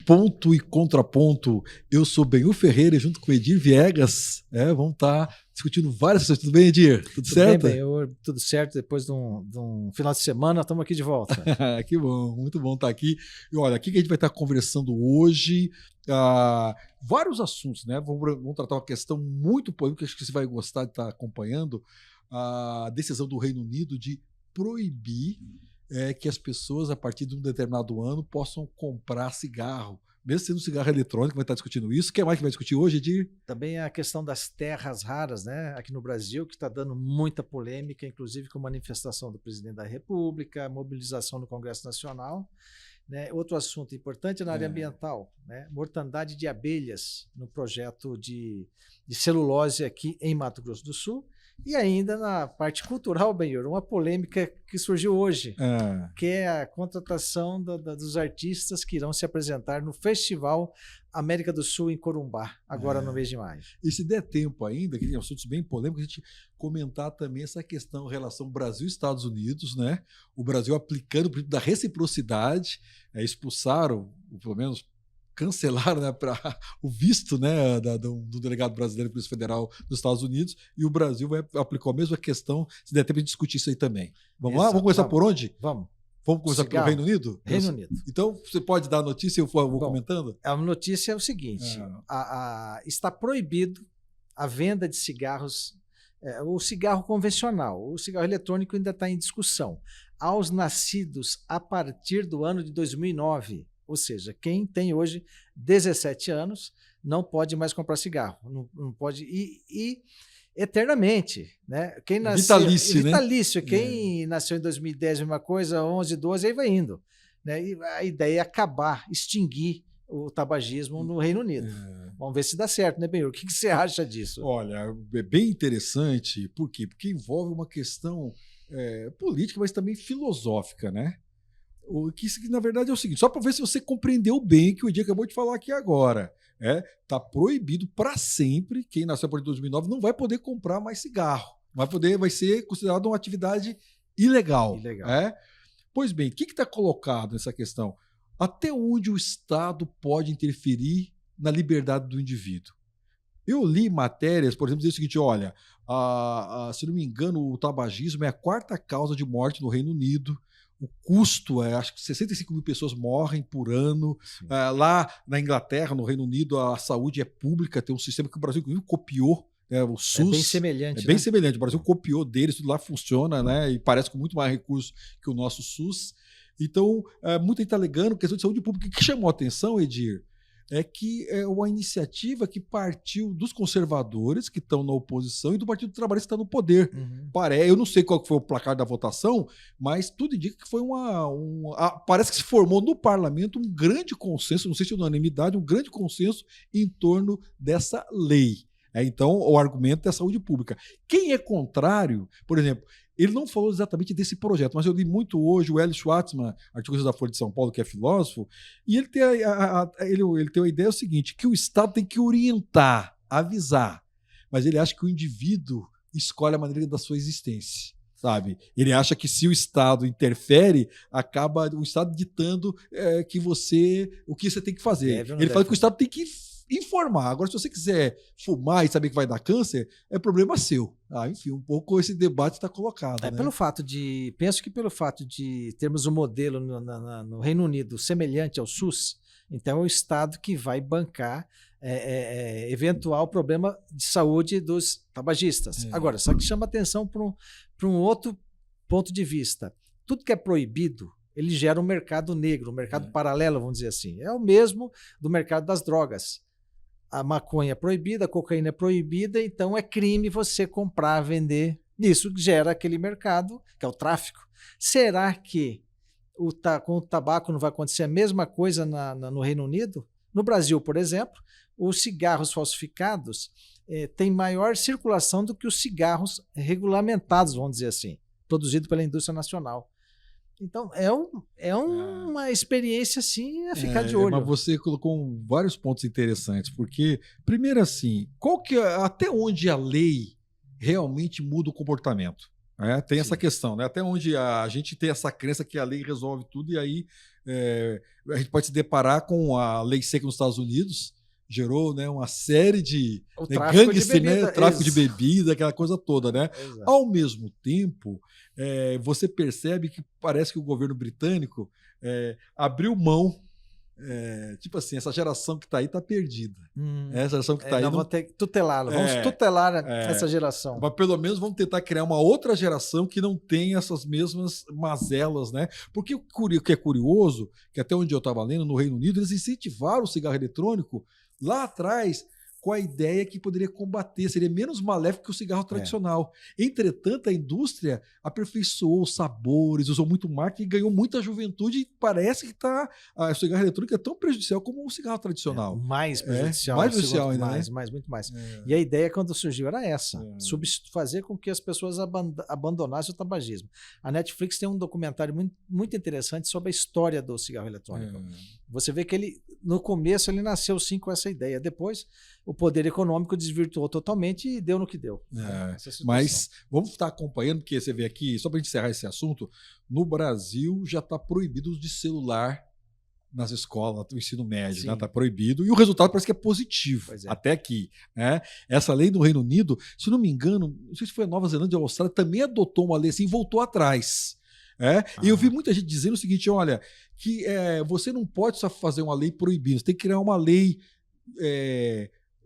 Ponto e Contraponto. Eu sou Benhur Ferreira e junto com Edir Viegas, vamos estar discutindo várias questões. Tudo bem, Edir? Tudo certo? Bem, Benhur, tudo certo. Depois de um final de semana, estamos aqui de volta. Que bom, muito bom estar aqui. E olha, aqui que a gente vai estar conversando hoje, vários assuntos, né? Vamos tratar uma questão muito polêmica, acho que você vai gostar de estar acompanhando, a decisão do Reino Unido de proibir que as pessoas, a partir de um determinado ano, possam comprar cigarro, mesmo sendo cigarro eletrônico. Vai estar discutindo isso. O que mais que vai discutir hoje, Edir? Também a questão das terras raras, né? Aqui no Brasil, que está dando muita polêmica, inclusive com manifestação do presidente da República, mobilização no Congresso Nacional. Né? Outro assunto importante é na área ambiental, né? Mortandade de abelhas no projeto de celulose aqui em Mato Grosso do Sul. E ainda na parte cultural, Benhur, uma polêmica que surgiu hoje, que é a contratação dos artistas que irão se apresentar no Festival América do Sul em Corumbá, agora no mês de maio. E se der tempo ainda, que tem assuntos bem polêmicos, a gente comentar também essa questão em relação Brasil e Estados Unidos, né? O Brasil aplicando o princípio da reciprocidade, expulsaram, ou pelo menos cancelaram, né, o visto, né, do delegado brasileiro da Polícia Federal dos Estados Unidos, e o Brasil aplicou a mesma questão. Se der tempo de discutir isso aí também. Vamos lá? Vamos começar por onde? Vamos. Vamos começar pelo Reino Unido? Reino Unido. Então, você pode dar a notícia e eu vou comentando? A notícia é o seguinte: está proibido a venda de cigarros, o cigarro convencional. O cigarro eletrônico ainda está em discussão. Aos nascidos a partir do ano de 2009. Ou seja, quem tem hoje 17 anos não pode mais comprar cigarro. Não pode. E eternamente, né? Quem nasceu, vitalício, né? Quem nasceu em 2010, mesma coisa, 11, 12, aí vai indo. Né? E a ideia é acabar, extinguir o tabagismo no Reino Unido. Vamos ver se dá certo, né, Benhur? O que você acha disso? Olha, é bem interessante. Por quê? Porque envolve uma questão política, mas também filosófica, né? O que na verdade é o seguinte, só para ver se você compreendeu bem o que o Edir acabou de falar aqui agora. Tá proibido para sempre. Quem nasceu a partir de 2009 não vai poder comprar mais cigarro. Vai ser considerado uma atividade ilegal. Pois bem, o que está colocado nessa questão? Até onde o Estado pode interferir na liberdade do indivíduo? Eu li matérias, por exemplo, dizendo o seguinte: olha, se não me engano, o tabagismo é a 4ª causa de morte no Reino Unido. O custo acho que 65 mil pessoas morrem por ano. Lá na Inglaterra, no Reino Unido, a saúde é pública, tem um sistema que o Brasil inclusive copiou, o SUS. É bem semelhante. Bem semelhante. O Brasil copiou deles, tudo lá funciona, né? E parece com muito mais recursos que o nosso SUS. Então, muita gente está alegando questão de saúde pública. O que chamou a atenção, Edir, é que é uma iniciativa que partiu dos conservadores, que estão na oposição, e do Partido Trabalhista, que está no poder. Eu não sei qual foi o placar da votação, mas tudo indica que foi parece que se formou no parlamento um grande consenso, não sei se unanimidade, um grande consenso em torno dessa lei. Então, o argumento é a saúde pública. Quem é contrário, por exemplo, ele não falou exatamente desse projeto, mas eu li muito hoje o Hélio Schwartzman, articulista da Folha de São Paulo, que é filósofo, e ele tem a ideia seguinte, que o Estado tem que orientar, avisar, mas ele acha que o indivíduo escolhe a maneira da sua existência. Sabe? Ele acha que se o Estado interfere, acaba o Estado ditando o que você tem que fazer. Ele fala que o Estado tem que informar. Agora, se você quiser fumar e saber que vai dar câncer, é problema seu. Enfim, um pouco esse debate está colocado. Né? Penso que pelo fato de termos um modelo no Reino Unido semelhante ao SUS, então é o Estado que vai bancar eventual problema de saúde dos tabagistas. Agora, só que chama atenção para um outro ponto de vista. Tudo que é proibido, ele gera um mercado negro, um mercado paralelo, vamos dizer assim. É o mesmo do mercado das drogas. A maconha é proibida, a cocaína é proibida, então é crime você comprar, vender. Isso gera aquele mercado, que é o tráfico. Será que com o tabaco não vai acontecer a mesma coisa no Reino Unido? No Brasil, por exemplo, os cigarros falsificados têm maior circulação do que os cigarros regulamentados, vamos dizer assim, produzidos pela indústria nacional. Então, é uma experiência, assim, a ficar de olho. Mas você colocou vários pontos interessantes, porque, primeiro assim, até onde a lei realmente muda o comportamento? Tem essa questão, né? Até onde a gente tem essa crença que a lei resolve tudo, e aí a gente pode se deparar com a lei seca nos Estados Unidos, gerou, né, uma série de gangues, né, tráfico de bebida, aquela coisa toda, né? Exato. Ao mesmo tempo, você percebe que parece que o governo britânico abriu mão. Tipo assim, essa geração que está aí está perdida. Essa geração que está aí. Vamos ter que tutelá-la. Vamos tutelar essa geração. Mas pelo menos vamos tentar criar uma outra geração que não tenha essas mesmas mazelas, né? Porque o que é curioso, que até onde eu estava lendo, no Reino Unido, eles incentivaram o cigarro eletrônico lá atrás com a ideia que poderia combater, seria menos maléfico que o cigarro tradicional. Entretanto, a indústria aperfeiçoou os sabores, usou muito marketing e ganhou muita juventude e parece que o cigarro eletrônico é tão prejudicial como o cigarro tradicional. Mais prejudicial. Mais prejudicial ainda, muito mais. E a ideia quando surgiu era essa, fazer com que as pessoas abandonassem o tabagismo. A Netflix tem um documentário muito, muito interessante sobre a história do cigarro eletrônico. Você vê que no começo ele nasceu sim com essa ideia, depois o poder econômico desvirtuou totalmente e deu no que deu. Mas vamos estar acompanhando, porque você vê aqui, só para a gente encerrar esse assunto, no Brasil já está proibido de celular nas escolas, do ensino médio, está proibido, e o resultado parece que é positivo, até aqui. Né? Essa lei do Reino Unido, se não me engano, não sei se foi a Nova Zelândia ou a Austrália, também adotou uma lei assim e voltou atrás. E eu vi muita gente dizendo o seguinte, olha, que você não pode só fazer uma lei proibindo, você tem que criar uma lei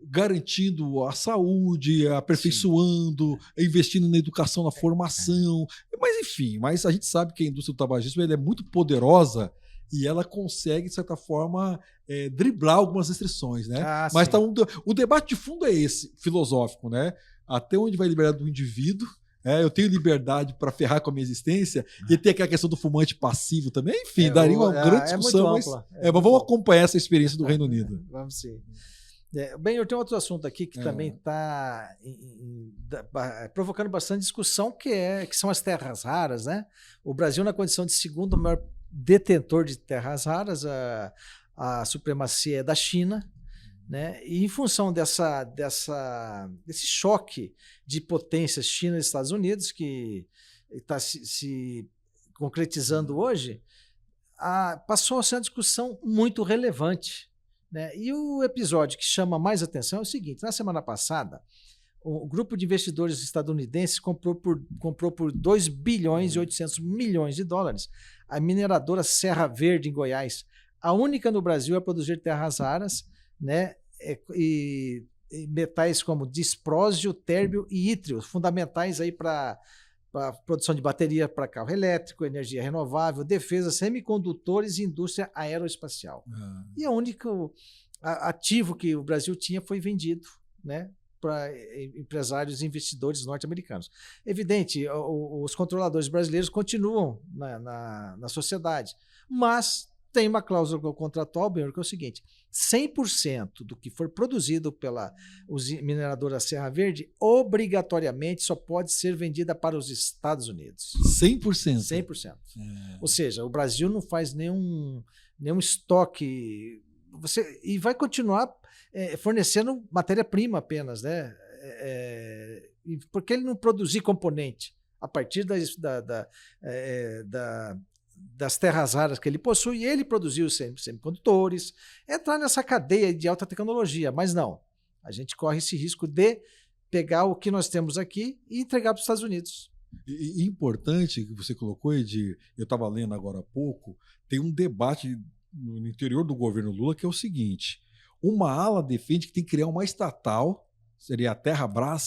garantindo a saúde, aperfeiçoando, investindo na educação, na formação. Mas, enfim, a gente sabe que a indústria do tabagismo ela é muito poderosa e ela consegue, de certa forma, driblar algumas restrições. Né? Mas o debate de fundo é esse, filosófico. Né? Até onde vai a liberdade do indivíduo? Eu tenho liberdade para ferrar com a minha existência e tem aquela questão do fumante passivo também. Enfim, daria uma grande discussão. Mas vamos acompanhar essa experiência do Reino Unido. Vamos sim. Bem, eu tenho outro assunto aqui que também está provocando bastante discussão, que são as terras raras. Né? O Brasil, na condição de segundo maior detentor de terras raras, a supremacia é da China. Né? E em função desse choque de potências China e Estados Unidos, que está se concretizando hoje, passou a ser uma discussão muito relevante. Né? E o episódio que chama mais atenção é o seguinte: na semana passada, o grupo de investidores estadunidenses comprou por 2 bilhões e 800 milhões de dólares a mineradora Serra Verde, em Goiás, a única no Brasil a produzir terras raras, né? E metais como disprósio, térbio e ítrio, fundamentais para a produção de bateria para carro elétrico, energia renovável, defesa, semicondutores e indústria aeroespacial. E o único ativo que o Brasil tinha foi vendido, né, para empresários e investidores norte-americanos. Evidente, os controladores brasileiros continuam na sociedade, mas tem uma cláusula contratual, que é o seguinte: 100% do que for produzido pela mineradora Serra Verde obrigatoriamente só pode ser vendida para os Estados Unidos. 100%? 100%. Ou seja, o Brasil não faz nenhum estoque, e vai continuar fornecendo matéria-prima apenas, né? Porque ele não produzir componente a partir das terras raras que ele possui, ele produziu semicondutores, entrar nessa cadeia de alta tecnologia, mas não. A gente corre esse risco de pegar o que nós temos aqui e entregar para os Estados Unidos. E importante que você colocou, Edir, eu estava lendo agora há pouco, tem um debate no interior do governo Lula que é o seguinte: uma ala defende que tem que criar uma estatal, seria a Terrabras,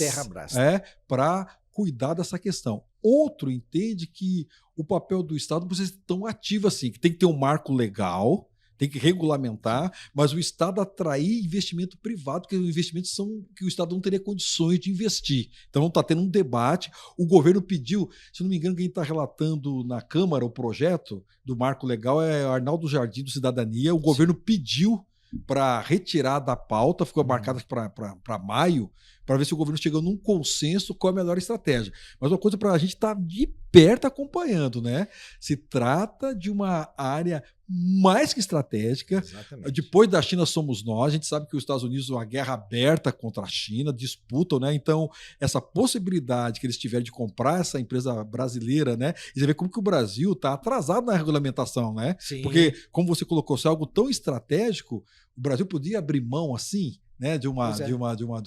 para cuidar dessa questão. Outro entende que o papel do Estado não precisa ser tão ativo assim, que tem que ter um marco legal, tem que regulamentar, mas o Estado atrair investimento privado, porque os investimentos são que o Estado não teria condições de investir. Então está tendo um debate. O governo pediu, se não me engano, quem está relatando na Câmara o projeto do marco legal é Arnaldo Jardim, do Cidadania. O governo pediu para retirar da pauta, ficou marcada para maio, para ver se o governo chega num consenso qual é a melhor estratégia. Mas uma coisa para a gente estar de perto acompanhando, né? Se trata de uma área mais que estratégica. Exatamente. Depois da China somos nós. A gente sabe que os Estados Unidos uma guerra aberta contra a China, disputam, né? Então, essa possibilidade que eles tiveram de comprar essa empresa brasileira, né? E você vê como que o Brasil está atrasado na regulamentação, né? Sim. Porque, como você colocou, se é algo tão estratégico, o Brasil podia abrir mão assim, né? De uma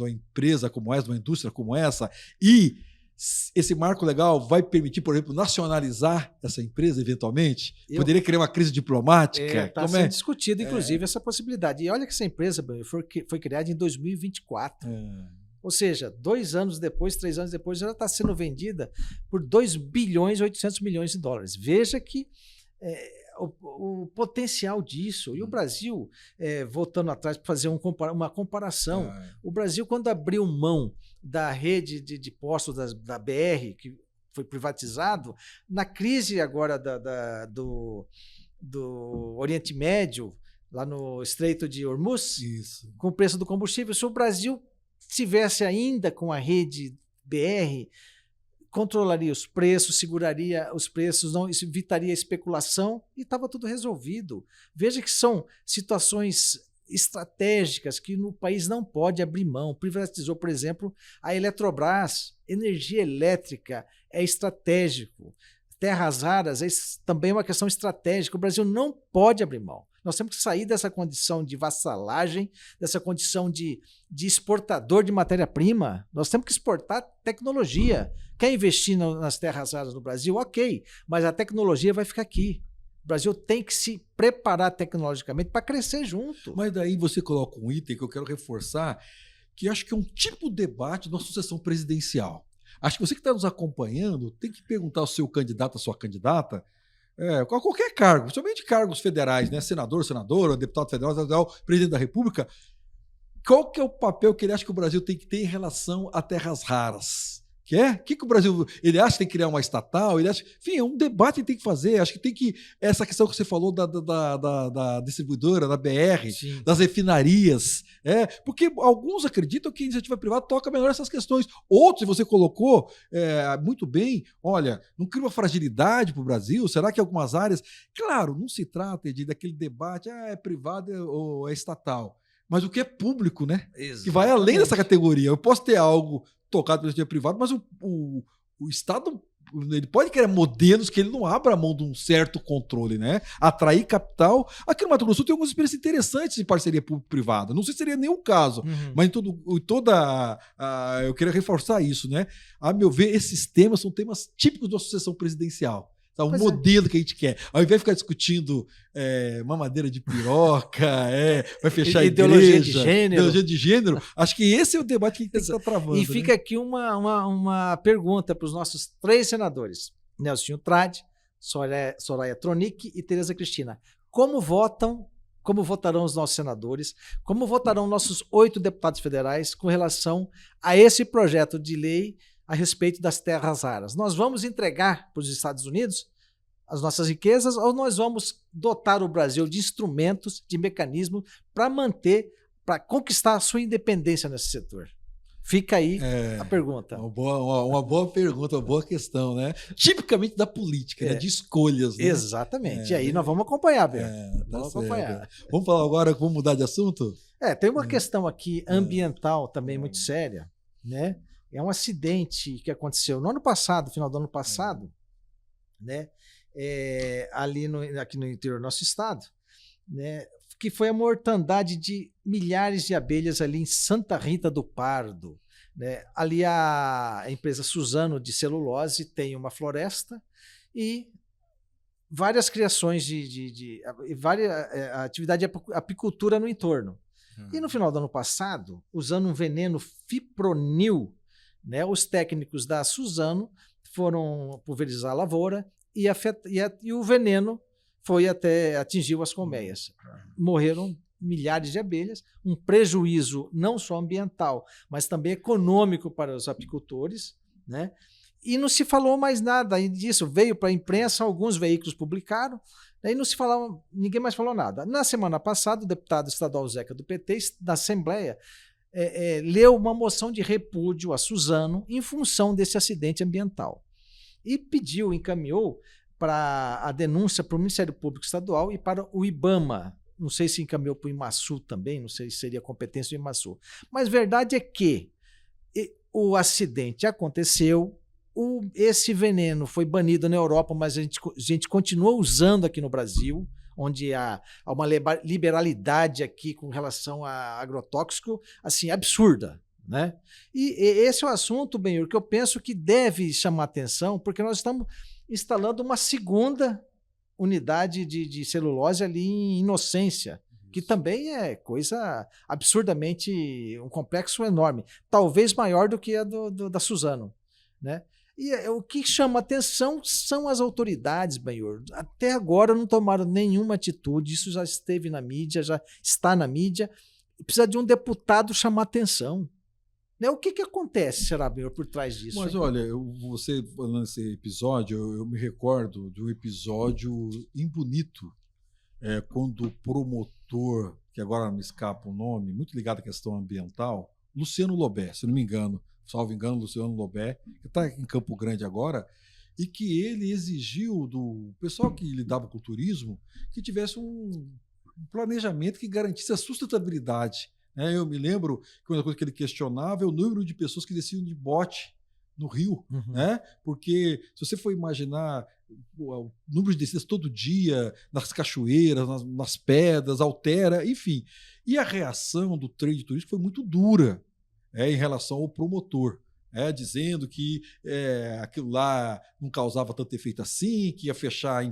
empresa como essa, de uma indústria como essa, e esse marco legal vai permitir, por exemplo, nacionalizar essa empresa eventualmente? Poderia criar uma crise diplomática? Está sendo discutido, inclusive, essa possibilidade. E olha que essa empresa foi criada em 2024. Ou seja, 2 anos depois, 3 anos depois, ela está sendo vendida por 2 bilhões e 800 milhões de dólares. Veja que o potencial disso. E o Brasil, voltando atrás para fazer uma comparação, o Brasil, quando abriu mão da rede de postos da BR, que foi privatizado, na crise agora do Oriente Médio, lá no Estreito de Hormuz, com o preço do combustível, se o Brasil tivesse ainda com a rede BR, controlaria os preços, seguraria os preços, não evitaria a especulação e estava tudo resolvido. Veja que são situações estratégicas que no país não pode abrir mão. Privatizou, por exemplo, a Eletrobras, energia elétrica é estratégico. Terras raras também é uma questão estratégica. O Brasil não pode abrir mão. Nós temos que sair dessa condição de vassalagem, dessa condição de exportador de matéria-prima. Nós temos que exportar tecnologia. Quer investir nas terras raras no Brasil? Ok, mas a tecnologia vai ficar aqui. O Brasil tem que se preparar tecnologicamente para crescer junto. Mas daí você coloca um item que eu quero reforçar, que acho que é um tipo de debate de uma sucessão presidencial. Acho que você que está nos acompanhando tem que perguntar ao seu candidato, a sua candidata, qualquer cargo, somente cargos federais, né? Senador, senadora, deputado federal, presidente da República, qual que é o papel que ele acha que o Brasil tem que ter em relação a terras raras? O que o Brasil, ele acha que tem que criar uma estatal, ele acha, enfim, é um debate que tem que fazer, acho que tem que, essa questão que você falou da distribuidora, da BR, sim, das refinarias, porque alguns acreditam que a iniciativa privada toca melhor essas questões, outros, você colocou muito bem, olha, não cria uma fragilidade para o Brasil, será que algumas áreas, claro, não se trata daquele debate, é privado ou é estatal, mas o que é público, né? Exatamente. Que vai além dessa categoria, eu posso ter algo tocado pelo iniciativa privada, mas o Estado ele pode criar modelos que ele não abra a mão de um certo controle, né? Atrair capital. Aqui no Mato Grosso do Sul tem algumas experiências interessantes de parceria público-privada. Não sei se seria nenhum caso, mas eu queria reforçar isso, né? A meu ver, esses temas são temas típicos da sucessão presidencial. Um modelo que a gente quer. Ao invés de ficar discutindo mamadeira de piroca, vai fechar ideologia de gênero. Ideologia de gênero, acho que esse é o debate que a gente tem que estar travando. E fica aqui uma pergunta para os nossos 3 senadores, Nelson Trade, Soraya Tronic e Tereza Cristina. Como votarão os nossos senadores? Como votarão nossos 8 deputados federais com relação a esse projeto de lei a respeito das terras raras? Nós vamos entregar para os Estados Unidos as nossas riquezas ou nós vamos dotar o Brasil de instrumentos, de mecanismos para conquistar a sua independência nesse setor? Fica aí a pergunta. Uma boa pergunta, uma boa questão, né? Tipicamente da política, né? De escolhas. Né? Exatamente. E aí nós vamos acompanhar, Bel. Vamos acompanhar. Vamos falar agora, vamos mudar de assunto? Tem uma questão aqui ambiental também muito séria, né? É um acidente que aconteceu no ano passado, final do ano passado, né? Aqui no interior do nosso estado, né? Que foi a mortandade de milhares de abelhas ali em Santa Rita do Pardo, né? Ali a empresa Suzano de celulose tem uma floresta e várias criações várias atividade de apicultura no entorno. E no final do ano passado, usando um veneno fipronil, né, os técnicos da Suzano foram pulverizar a lavoura e o veneno atingiu as colmeias. Morreram milhares de abelhas, um prejuízo não só ambiental, mas também econômico para os apicultores, né? E não se falou mais nada disso. Veio para a imprensa, alguns veículos publicaram, aí não se falava, ninguém mais falou nada. Na semana passada, o deputado estadual Zeca do PT, na Assembleia, leu uma moção de repúdio a Suzano em função desse acidente ambiental. E encaminhou para a denúncia para o Ministério Público Estadual e para o IBAMA. Não sei se encaminhou para o IMASU também, não sei se seria competência do IMASU. Mas verdade é que o acidente aconteceu, esse veneno foi banido na Europa, mas a gente continua usando aqui no Brasil, onde há uma liberalidade aqui com relação a agrotóxico, assim, absurda. Né? E esse é o assunto, Benhur, que eu penso que deve chamar atenção, porque nós estamos instalando uma segunda unidade de celulose ali em Inocência, que também é coisa absurdamente, um complexo enorme, talvez maior do que a da Suzano. Né? E o que chama atenção são as autoridades, Benhur. Até agora não tomaram nenhuma atitude, isso já esteve na mídia, já está na mídia, precisa de um deputado chamar atenção. O que acontece, será, Benhur, por trás disso? Mas olha, você falando nesse episódio, eu me recordo de um episódio imbonito, quando o promotor, que agora me escapa o nome, muito ligado à questão ambiental, Luciano Lobé, se não me engano, salvo engano, Luciano Lobé, que está em Campo Grande agora, e que ele exigiu do pessoal que lidava com o turismo que tivesse um planejamento que garantisse a sustentabilidade. Eu me lembro que uma coisa que ele questionava é o número de pessoas que desciam de bote no rio, né? Porque se você for imaginar o número de descidas todo dia, nas cachoeiras, nas pedras, altera, enfim. E a reação do trade turístico foi muito dura em relação ao promotor, dizendo que aquilo lá não causava tanto efeito assim, que ia fechar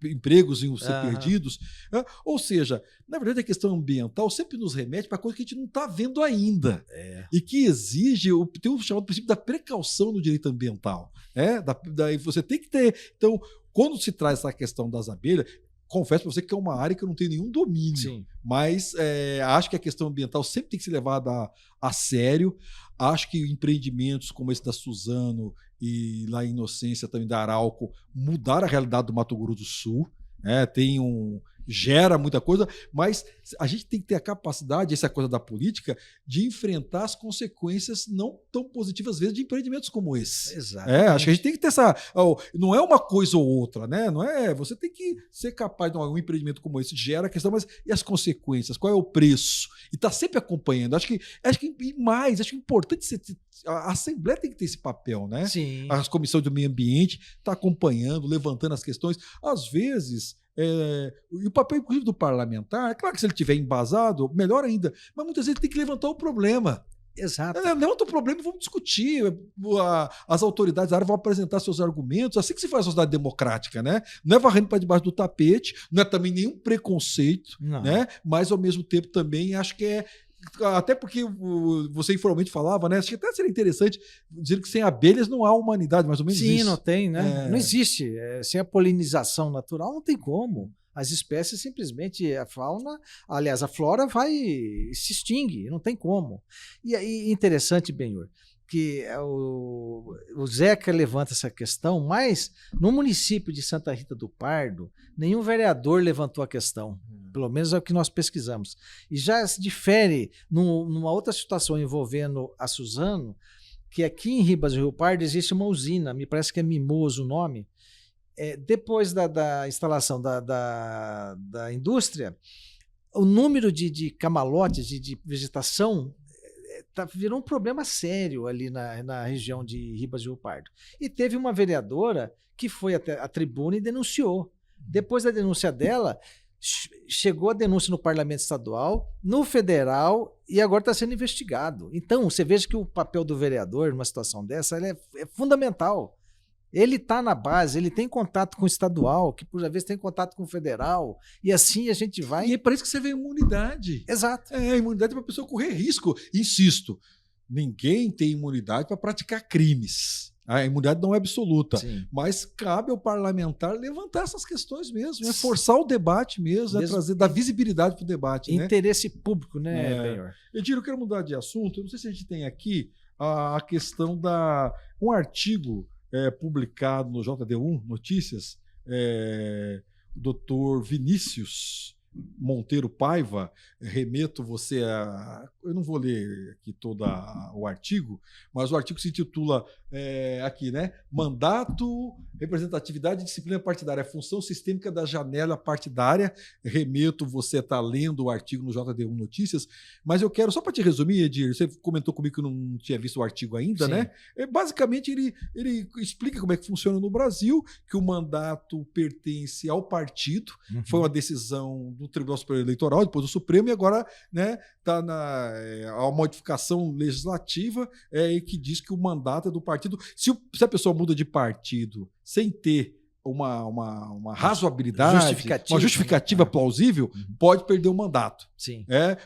empregos iam ser perdidos. Ou seja, na verdade, a questão ambiental sempre nos remete para coisa que a gente não está vendo ainda. E que exige tem o chamado princípio da precaução no direito ambiental. Você tem que ter. Então, quando se traz essa questão das abelhas, confesso para você que é uma área que eu não tenho nenhum domínio. Sim. Mas acho que a questão ambiental sempre tem que ser levada a sério. Acho que empreendimentos como esse da Suzano e lá em Inocência também da Arauco mudaram a realidade do Mato Grosso do Sul. Gera muita coisa, mas a gente tem que ter a capacidade, essa coisa da política, de enfrentar as consequências não tão positivas, às vezes, de empreendimentos como esse. Acho que a gente tem que ter essa. Não é uma coisa ou outra, né? Não é. Você tem que ser capaz de um empreendimento como esse gera a questão, mas e as consequências? Qual é o preço? E está sempre acompanhando. Acho que importante a Assembleia tem que ter esse papel, né? Sim. A Comissão do Meio Ambiente está acompanhando, levantando as questões. Às vezes. E o papel, inclusive, do parlamentar, é claro que se ele tiver embasado, melhor ainda, mas muitas vezes ele tem que levantar o problema. Exato. Levanta o problema e vamos discutir. As autoridades da área vão apresentar seus argumentos, assim que se faz a sociedade democrática, né? Não é varrendo para debaixo do tapete, não é também nenhum preconceito, né? Mas ao mesmo tempo também acho que até porque você informalmente falava, né? Acho que até seria interessante dizer que sem abelhas não há humanidade, mais ou menos. Sim, isso. Não tem, né? Não existe. Sem a polinização natural não tem como. As espécies simplesmente, a fauna, aliás, a flora se extingue, não tem como. E aí, interessante, Benhur, que o Zeca levanta essa questão, mas no município de Santa Rita do Pardo, nenhum vereador levantou a questão. Pelo menos é o que nós pesquisamos. E já se difere numa outra situação envolvendo a Suzano, que aqui em Ribas do Rio Pardo existe uma usina, me parece que é Mimoso o nome. Depois da instalação da indústria, o número de camalotes, de vegetação, virou um problema sério ali na região de Ribas do Rio Pardo. E teve uma vereadora que foi até a tribuna e denunciou. Depois da denúncia dela, chegou a denúncia no Parlamento Estadual, no Federal, e agora está sendo investigado. Então, você veja que o papel do vereador numa situação dessa é fundamental. Ele está na base, ele tem contato com o estadual, que por vezes tem contato com o federal, e assim a gente vai. E é para isso que você vê imunidade. Exato. A imunidade é para a pessoa correr risco. Insisto, ninguém tem imunidade para praticar crimes. A imunidade não é absoluta, mas cabe ao parlamentar levantar essas questões mesmo, forçar o debate mesmo, dar visibilidade para o debate. Interesse público, né, Benhur? Edir, eu quero mudar de assunto. Eu não sei se a gente tem aqui a questão um artigo publicado no JD1 Notícias, o doutor Vinícius Monteiro Paiva, remeto você a... Eu não vou ler aqui todo o artigo, mas o artigo se intitula aqui, né? Mandato, representatividade e disciplina partidária, função sistêmica da janela partidária. Remeto você a estar lendo o artigo no JD1 Notícias, mas eu quero, só para te resumir, Edir, você comentou comigo que não tinha visto o artigo ainda, Sim. né? Basicamente, ele explica como é que funciona no Brasil, que o mandato pertence ao partido, foi uma decisão do Tribunal Superior Eleitoral, depois do Supremo, e agora está a modificação legislativa que diz que o mandato é do partido. Se a pessoa muda de partido sem ter uma razoabilidade, uma justificativa plausível, pode perder o mandato. Sim.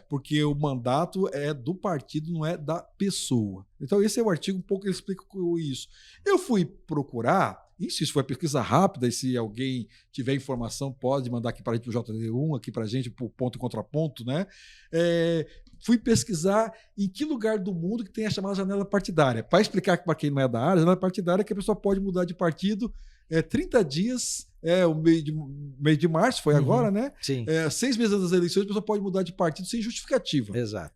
Porque o mandato é do partido, não é da pessoa. Então, esse é o artigo, um pouco ele explica isso. Eu fui procurar, isso foi pesquisa rápida, e se alguém tiver informação, pode mandar aqui para a gente, para o JD1, aqui para a gente, para o ponto e contraponto, né? Fui pesquisar em que lugar do mundo que tem a chamada janela partidária. Para explicar para quem não é da área, a janela partidária é que a pessoa pode mudar de partido 30 dias, o mês de março, foi agora, né? Sim. 6 meses das eleições, a pessoa pode mudar de partido sem justificativa. Exato.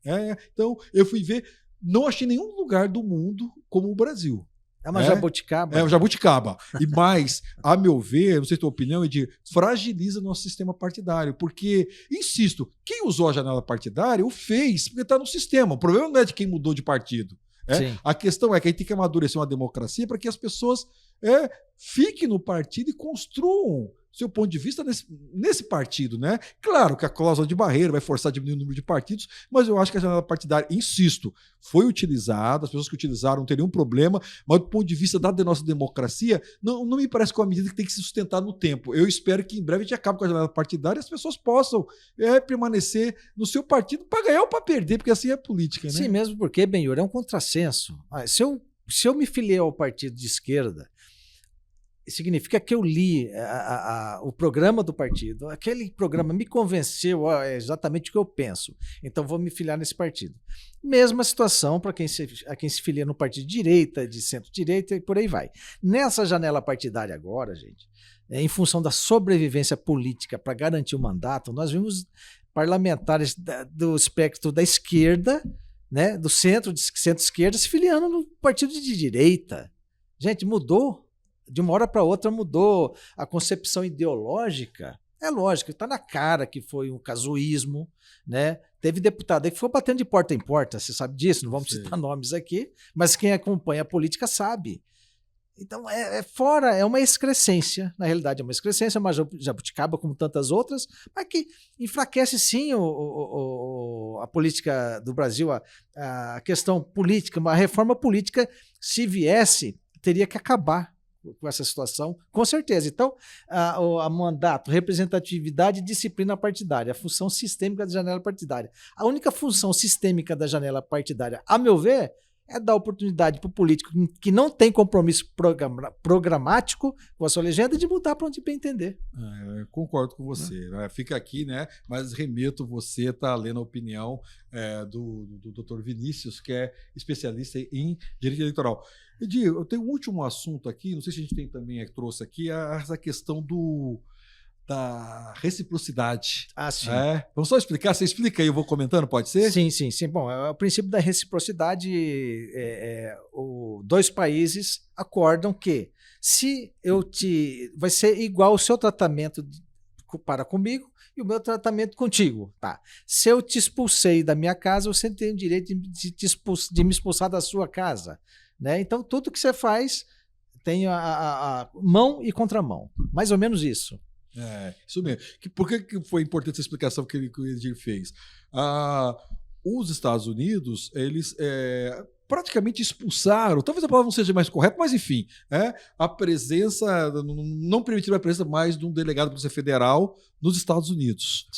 Então, eu fui ver, não achei nenhum lugar do mundo como o Brasil. É uma jabuticaba. É uma jabuticaba. E mais, a meu ver, não sei a tua opinião, Edir, fragiliza nosso sistema partidário. Porque, insisto, quem usou a janela partidária o fez porque está no sistema. O problema não é de quem mudou de partido. A questão é que a gente tem que amadurecer uma democracia para que as pessoas fiquem no partido e construam seu ponto de vista nesse partido, né? Claro que a cláusula de barreira vai forçar a diminuir o número de partidos, mas eu acho que a janela partidária, insisto, foi utilizada, as pessoas que utilizaram não teriam problema, mas do ponto de vista da nossa democracia, não me parece que é uma medida que tem que se sustentar no tempo. Eu espero que em breve a gente acabe com a janela partidária e as pessoas possam permanecer no seu partido para ganhar ou para perder, porque assim é política, né? Sim, mesmo porque, Benhur, é um contrassenso. Se eu me filiei ao partido de esquerda, significa que eu li o programa do partido, aquele programa me convenceu, é exatamente o que eu penso, então vou me filiar nesse partido. Mesma situação para quem se filia no partido de direita, de centro-direita e por aí vai. Nessa janela partidária agora, gente, em função da sobrevivência política para garantir o mandato, nós vimos parlamentares do espectro da esquerda, né, do centro-esquerda, se filiando no partido de direita. Gente, mudou. De uma hora para outra mudou a concepção ideológica. É lógico, está na cara que foi um casuísmo, né? Teve deputado aí que foi batendo de porta em porta, você sabe disso, não vamos citar nomes aqui, mas quem acompanha a política sabe. Então, é uma excrescência, na realidade é uma excrescência, uma jabuticaba como tantas outras, mas que enfraquece sim a política do Brasil, a questão política, uma reforma política, se viesse, teria que acabar com essa situação, com certeza. Então, a mandato, representatividade e disciplina partidária, a função sistêmica da janela partidária. A única função sistêmica da janela partidária, a meu ver, é dar oportunidade para o político que não tem compromisso programático com a sua legenda de mudar para onde bem entender. Concordo com você. Fica aqui, né? Mas remeto você a lendo a opinião do Dr. Vinícius, que é especialista em direito eleitoral. Edir, eu tenho um último assunto aqui, não sei se a gente tem também trouxe aqui, essa questão da reciprocidade. Sim. Vamos só explicar? Você explica aí, eu vou comentando, pode ser? Sim. Bom, o princípio da reciprocidade, dois países acordam que vai ser igual o seu tratamento para comigo e o meu tratamento contigo. Tá? Se eu te expulsei da minha casa, você tem o direito de me expulsar da sua casa. Né? Então, tudo que você faz tem a mão e contramão. Mais ou menos isso. Isso mesmo. Por que foi importante essa explicação que o Edir fez? Os Estados Unidos, eles praticamente expulsaram, talvez a palavra não seja mais correta, mas enfim, a presença, não permitiram a presença mais de um delegado da Polícia Federal nos Estados Unidos.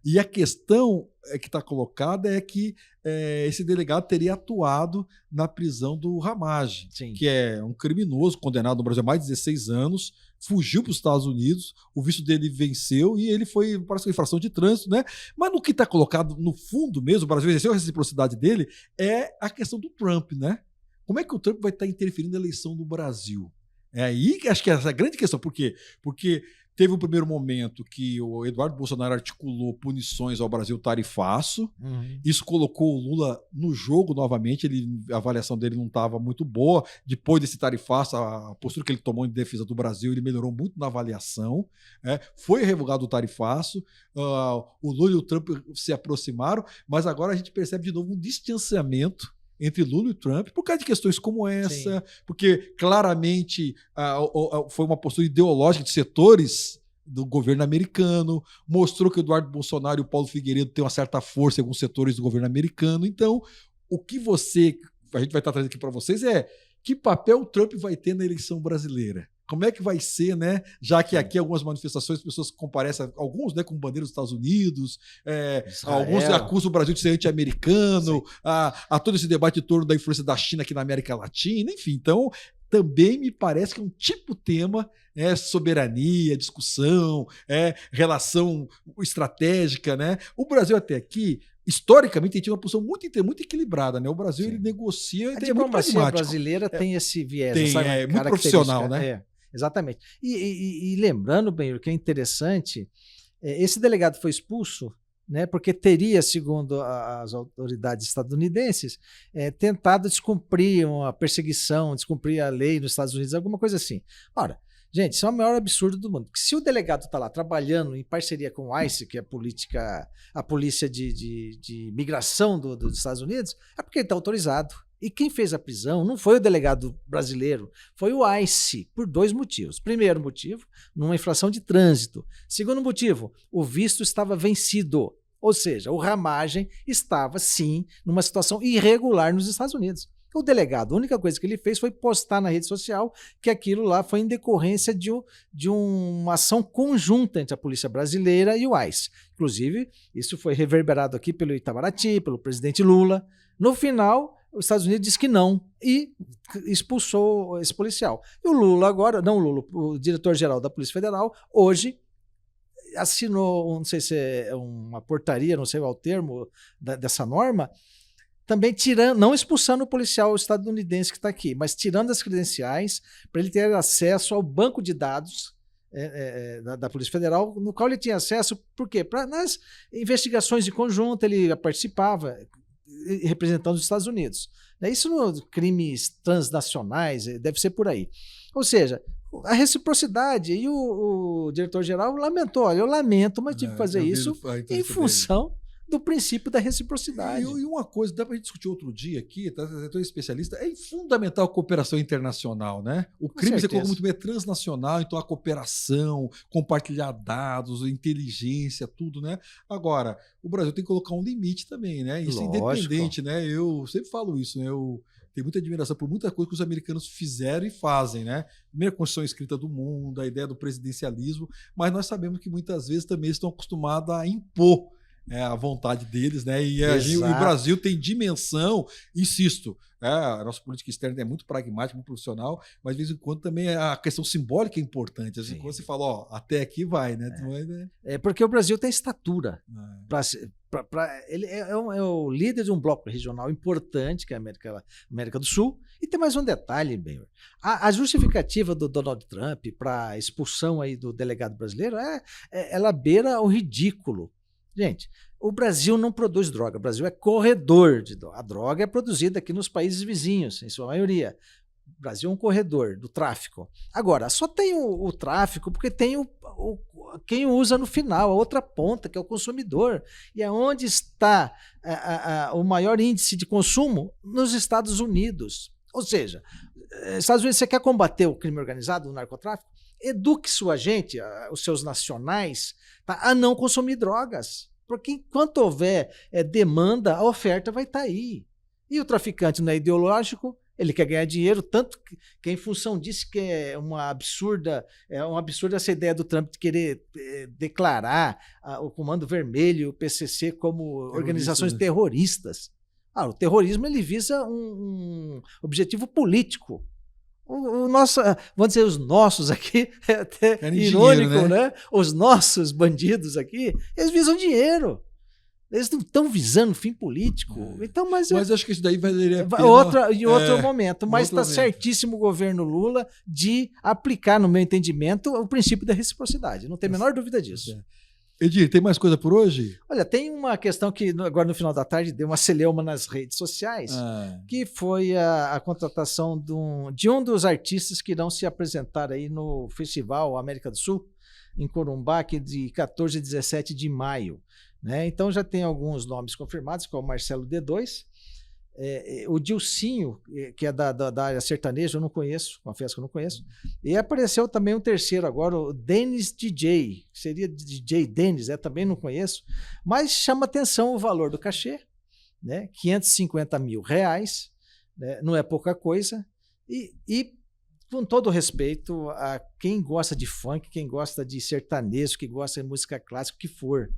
E a questão que está colocada é que esse delegado teria atuado na prisão do Ramage, que é um criminoso condenado no Brasil há mais de 16 anos, fugiu para os Estados Unidos, o visto dele venceu e ele foi para a infração de trânsito, né? Mas no que está colocado no fundo mesmo, o Brasil exerceu a reciprocidade dele, é a questão do Trump, né? Como é que o Trump vai estar interferindo na eleição do Brasil? Aí que acho que é essa a grande questão. Por quê? Porque Teve um primeiro momento que o Eduardo Bolsonaro articulou punições ao Brasil tarifaço. Isso colocou o Lula no jogo novamente. A avaliação dele não estava muito boa. Depois desse tarifaço, a postura que ele tomou em defesa do Brasil, ele melhorou muito na avaliação. Foi revogado o tarifaço. O Lula e o Trump se aproximaram, mas agora a gente percebe de novo um distanciamento entre Lula e Trump, por causa de questões como essa, sim, porque claramente foi uma postura ideológica de setores do governo americano, mostrou que o Eduardo Bolsonaro e o Paulo Figueiredo têm uma certa força em alguns setores do governo americano. Então, o que a gente vai estar trazendo aqui para vocês é que papel o Trump vai ter na eleição brasileira. Como é que vai ser, né? Já que aqui algumas manifestações, as pessoas comparecem, alguns, né, com bandeira dos Estados Unidos, alguns acusam o Brasil de ser anti-americano, a todo esse debate em torno da influência da China aqui na América Latina, enfim. Então, também me parece que é um tipo de tema, soberania, discussão, relação estratégica, né? O Brasil até aqui, historicamente, tem uma posição muito equilibrada, né? O Brasil, ele negocia... A diplomacia brasileira tem esse viés. Tem, muito profissional, né? Exatamente. E lembrando, bem, o que é interessante, esse delegado foi expulso, né, porque teria, segundo as autoridades estadunidenses, tentado descumprir uma perseguição, descumprir a lei nos Estados Unidos, alguma coisa assim. Ora, gente, isso é o maior absurdo do mundo. Porque se o delegado está lá trabalhando em parceria com o ICE, que é a polícia de migração dos Estados Unidos, é porque ele está autorizado. E quem fez a prisão não foi o delegado brasileiro, foi o ICE, por 2 motivos. Primeiro motivo, numa infração de trânsito. Segundo motivo, o visto estava vencido. Ou seja, o Ramagem estava, sim, numa situação irregular nos Estados Unidos. O delegado, a única coisa que ele fez foi postar na rede social que aquilo lá foi em decorrência de uma ação conjunta entre a polícia brasileira e o ICE. Inclusive, isso foi reverberado aqui pelo Itamaraty, pelo presidente Lula. No final, os Estados Unidos disse que não e expulsou esse policial. E o Lula agora, não o Lula, o diretor-geral da Polícia Federal, hoje assinou, não sei se é uma portaria, não sei qual é o termo dessa norma, também não expulsando o policial estadunidense que está aqui, mas tirando as credenciais para ele ter acesso ao banco de dados da Polícia Federal, no qual ele tinha acesso, por quê? Nas investigações de conjunto ele participava, representando os Estados Unidos. Isso no crimes transnacionais, deve ser por aí. Ou seja, a reciprocidade, e o diretor-geral lamentou, olha, eu lamento, mas tive que fazer isso em função do princípio da reciprocidade. E uma coisa, dá para a gente discutir outro dia aqui, tá? Eu sou especialista, é fundamental a cooperação internacional, né? O crime, você colocou muito bem, é transnacional, então a cooperação, compartilhar dados, inteligência, tudo, né? Agora, o Brasil tem que colocar um limite também, né? Isso é independente, né? Eu sempre falo isso, né? Eu tenho muita admiração por muita coisa que os americanos fizeram e fazem, né? Primeira Constituição escrita do mundo, a ideia do presidencialismo, mas nós sabemos que muitas vezes também estão acostumados a impor a vontade deles, né? E o Brasil tem dimensão, insisto, a nossa política externa é muito pragmática, muito profissional, mas de vez em quando também a questão simbólica é importante. Às vezes quando você fala, até aqui vai, né? Porque o Brasil tem estatura. Ele é o líder de um bloco regional importante, que é a América do Sul. E tem mais um detalhe, bem. A justificativa do Donald Trump para a expulsão aí do delegado brasileiro ela beira o ridículo. Gente, o Brasil não produz droga, o Brasil é corredor de droga. A droga é produzida aqui nos países vizinhos, em sua maioria. O Brasil é um corredor do tráfico. Agora, só tem o tráfico porque tem quem usa no final, a outra ponta, que é o consumidor. E aonde está o maior índice de consumo? Nos Estados Unidos. Ou seja, Estados Unidos, você quer combater o crime organizado, o narcotráfico? Eduque sua gente, os seus nacionais, a não consumir drogas. Porque enquanto houver demanda, a oferta vai estar aí. E o traficante não é ideológico, ele quer ganhar dinheiro, tanto que em função disso que é uma absurda essa ideia do Trump de querer declarar o Comando Vermelho e o PCC como organizações terroristas. O terrorismo ele visa um objetivo político. Vamos dizer, os nossos aqui, é até irônico, dinheiro, né? Os nossos bandidos aqui, eles visam dinheiro. Eles não estão visando fim político. Então, Mas acho que isso daí valeria a pena. Outro momento. Mas está momento. certíssimo o governo Lula de aplicar, no meu entendimento, o princípio da reciprocidade. Não tem a menor dúvida disso. Edir, tem mais coisa por hoje? Olha, tem uma questão que agora no final da tarde deu uma celeuma nas redes sociais, que foi a contratação de um dos artistas que irão se apresentar aí no Festival América do Sul, em Corumbá, que de 14 a 17 de maio. Né? Então já tem alguns nomes confirmados, como o Marcelo D2, o Dilcinho, que é da área sertaneja, eu não conheço, confesso que eu não conheço, e apareceu também um terceiro agora, o Dennis DJ, que seria DJ Dennis, também não conheço, mas chama atenção o valor do cachê, né? R$550 mil, né? Não é pouca coisa, e com todo respeito a quem gosta de funk, quem gosta de sertanejo, quem gosta de música clássica, o que for,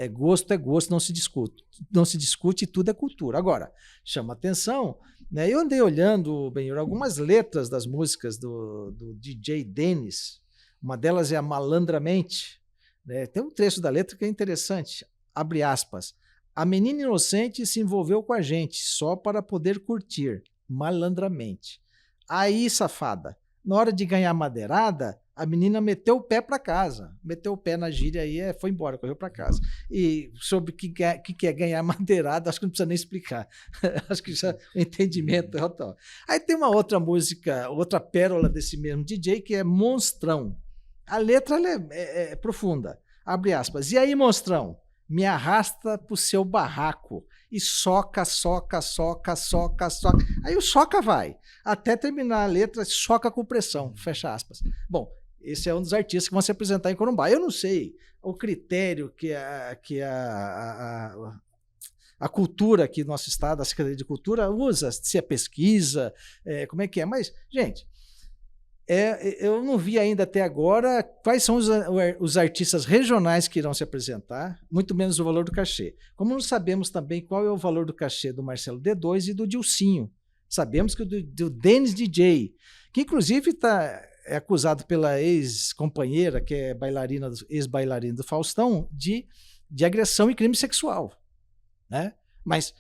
é gosto, não se discute, tudo é cultura. Agora, chama atenção, né? Eu andei olhando, Benhur, algumas letras das músicas do DJ Dennis, uma delas é a Malandramente, né? Tem um trecho da letra que é interessante, abre aspas, a menina inocente se envolveu com a gente só para poder curtir, malandramente. Aí, safada, na hora de ganhar madeirada, a menina meteu o pé para casa, meteu o pé na gíria aí, foi embora, correu para casa. E sobre o que é ganhar madeirada, acho que não precisa nem explicar. Acho que já o entendimento é total. Aí tem uma outra música, outra pérola desse mesmo DJ, que é Monstrão. A letra é profunda, abre aspas. E aí, Monstrão, me arrasta pro seu barraco e soca. Aí o soca vai, até terminar a letra, soca com pressão, fecha aspas. Bom, esse é um dos artistas que vão se apresentar em Corumbá. Eu não sei o critério que a cultura aqui do nosso estado, a Secretaria de Cultura, usa, se é pesquisa, como é que é. Mas, gente, eu não vi ainda até agora quais são os artistas regionais que irão se apresentar, muito menos o valor do cachê. Como não sabemos também qual é o valor do cachê do Marcelo D2 e do Dilcinho. Sabemos que o do Dennis DJ, que inclusive é acusado pela ex-companheira, que é ex-bailarina do Faustão, de agressão e crime sexual. Né? Mas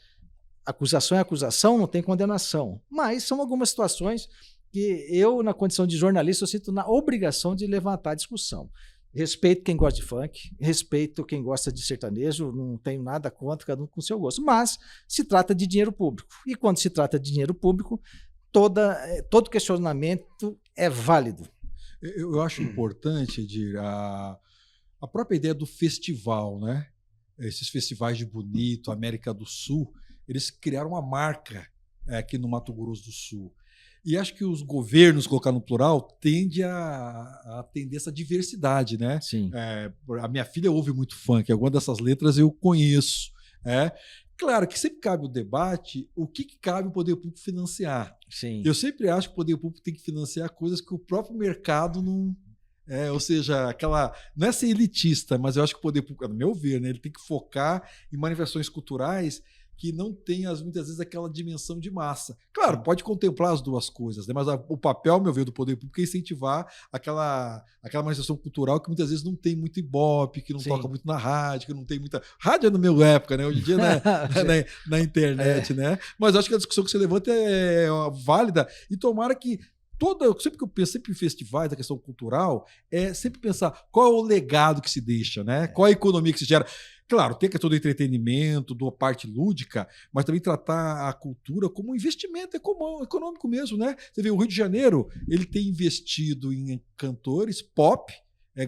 acusação é acusação, não tem condenação. Mas são algumas situações que eu, na condição de jornalista, eu sinto na obrigação de levantar a discussão. Respeito quem gosta de funk, respeito quem gosta de sertanejo, não tenho nada contra, cada um com o seu gosto. Mas se trata de dinheiro público. E quando se trata de dinheiro público, todo questionamento é válido. Eu acho importante, Edir, a própria ideia do festival, né? Esses festivais de Bonito, América do Sul, eles criaram uma marca aqui no Mato Grosso do Sul. E acho que os governos, colocar no plural, tende a atender essa diversidade, né? Sim. A minha filha ouve muito funk, algumas dessas letras eu conheço. Claro que sempre cabe o debate, o que cabe o poder público financiar. Sim. Eu sempre acho que o poder público tem que financiar coisas que o próprio mercado não... ou seja, não é ser elitista, mas eu acho que o poder público, no meu ver, né, ele tem que focar em manifestações culturais que não tem, muitas vezes, aquela dimensão de massa. Claro, pode contemplar as duas coisas, né? Mas o papel, ao meu ver, do poder público é incentivar aquela manifestação cultural que muitas vezes não tem muito ibope, que não toca muito na rádio, que não tem muita... Rádio é no meu época, né? Hoje em dia na internet, né? Mas acho que a discussão que você levanta é válida e tomara que sempre que eu penso sempre em festivais, da questão cultural, é sempre pensar qual é o legado que se deixa, né? Qual é a economia que se gera. Claro, tem a questão do entretenimento, da parte lúdica, mas também tratar a cultura como um investimento econômico mesmo, né? Você vê, o Rio de Janeiro, ele tem investido em cantores pop,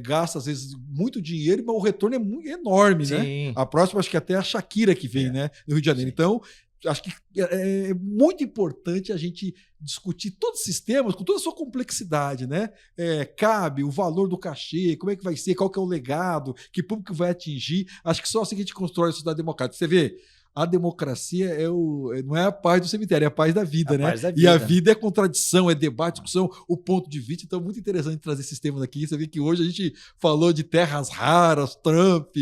gasta às vezes muito dinheiro, mas o retorno é enorme, né? A próxima, acho que até a Shakira que vem, né? No Rio de Janeiro. Então, acho que é muito importante a gente discutir todos esses temas com toda a sua complexidade, né? Cabe o valor do cachê, como é que vai ser, qual que é o legado, que público vai atingir. Acho que só assim que a gente constrói a sociedade democrática. Você vê, a democracia não é a paz do cemitério, é a paz da vida, né? E a vida é contradição, é debate, discussão, o ponto de vista. Então é muito interessante trazer esses temas aqui. Você vê que hoje a gente falou de terras raras, Trump,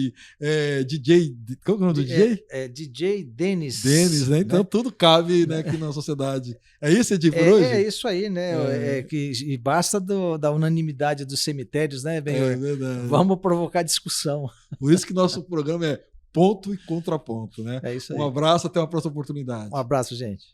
DJ... Qual é o nome do DJ? DJ Dennis. Dennis, né? Então tudo cabe, né, aqui na sociedade. É isso, Edir, por hoje? É isso aí, né? E basta da unanimidade dos cemitérios, né, Ben? É verdade. Vamos provocar discussão. Por isso que nosso programa é ponto e contraponto, né? É isso aí. Um abraço, até uma próxima oportunidade. Um abraço, gente.